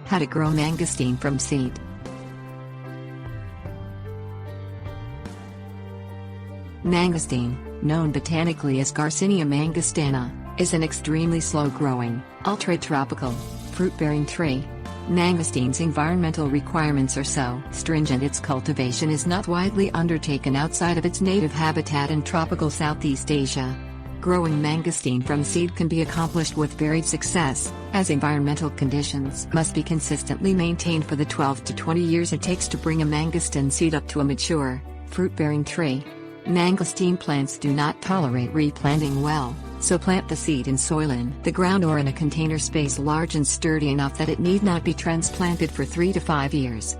How to grow mangosteen from seed. Mangosteen, known botanically as Garcinia mangostana, is an extremely slow-growing, ultra-tropical, fruit-bearing tree. Mangosteen's environmental requirements are so stringent its cultivation is not widely undertaken outside of its native habitat in tropical Southeast Asia. Growing mangosteen from seed can be accomplished with varied success, as environmental conditions must be consistently maintained for the 12 to 20 years it takes to bring a mangosteen seed up to a mature, fruit-bearing tree. Mangosteen plants do not tolerate replanting well, so plant the seed in soil in the ground or in a container space large and sturdy enough that it need not be transplanted for 3 to 5 years.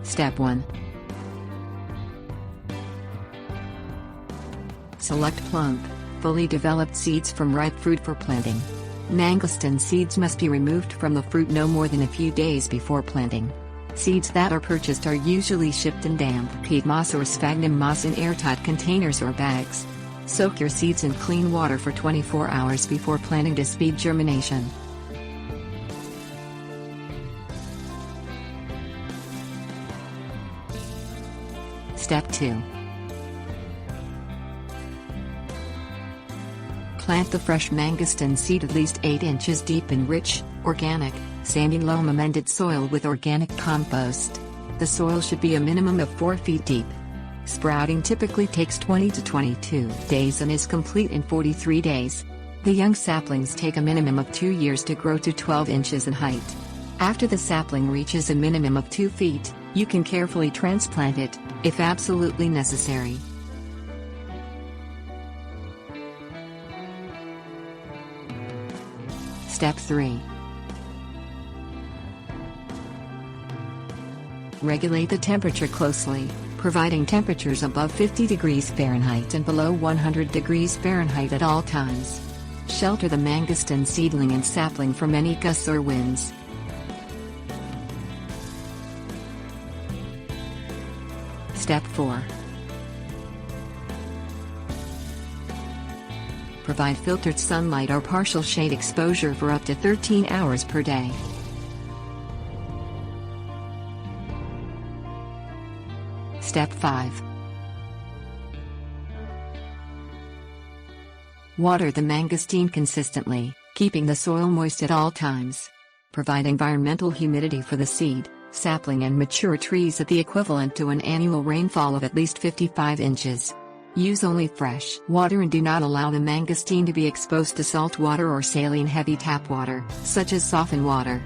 Step 1. Select plump, fully developed seeds from ripe fruit for planting. Mangosteen seeds must be removed from the fruit no more than a few days before planting. Seeds that are purchased are usually shipped in damp peat moss or sphagnum moss in airtight containers or bags. Soak your seeds in clean water for 24 hours before planting to speed germination. Step 2. Plant the fresh mangosteen seed at least 8 inches deep in rich, organic, sandy loam-amended soil with organic compost. The soil should be a minimum of 4 feet deep. Sprouting typically takes 20 to 22 days and is complete in 43 days. The young saplings take a minimum of 2 years to grow to 12 inches in height. After the sapling reaches a minimum of 2 feet, you can carefully transplant it, if absolutely necessary. Step 3. Regulate the temperature closely, providing temperatures above 50 degrees Fahrenheit and below 100 degrees Fahrenheit at all times. Shelter the mangosteen seedling and sapling from any gusts or winds. Step 4. Provide filtered sunlight or partial shade exposure for up to 13 hours per day. Step 5. Water the mangosteen consistently, keeping the soil moist at all times. Provide environmental humidity for the seed, sapling and mature trees at the equivalent to an annual rainfall of at least 55 inches. Use only fresh water and do not allow the mangosteen to be exposed to salt water or saline heavy tap water, such as softened water.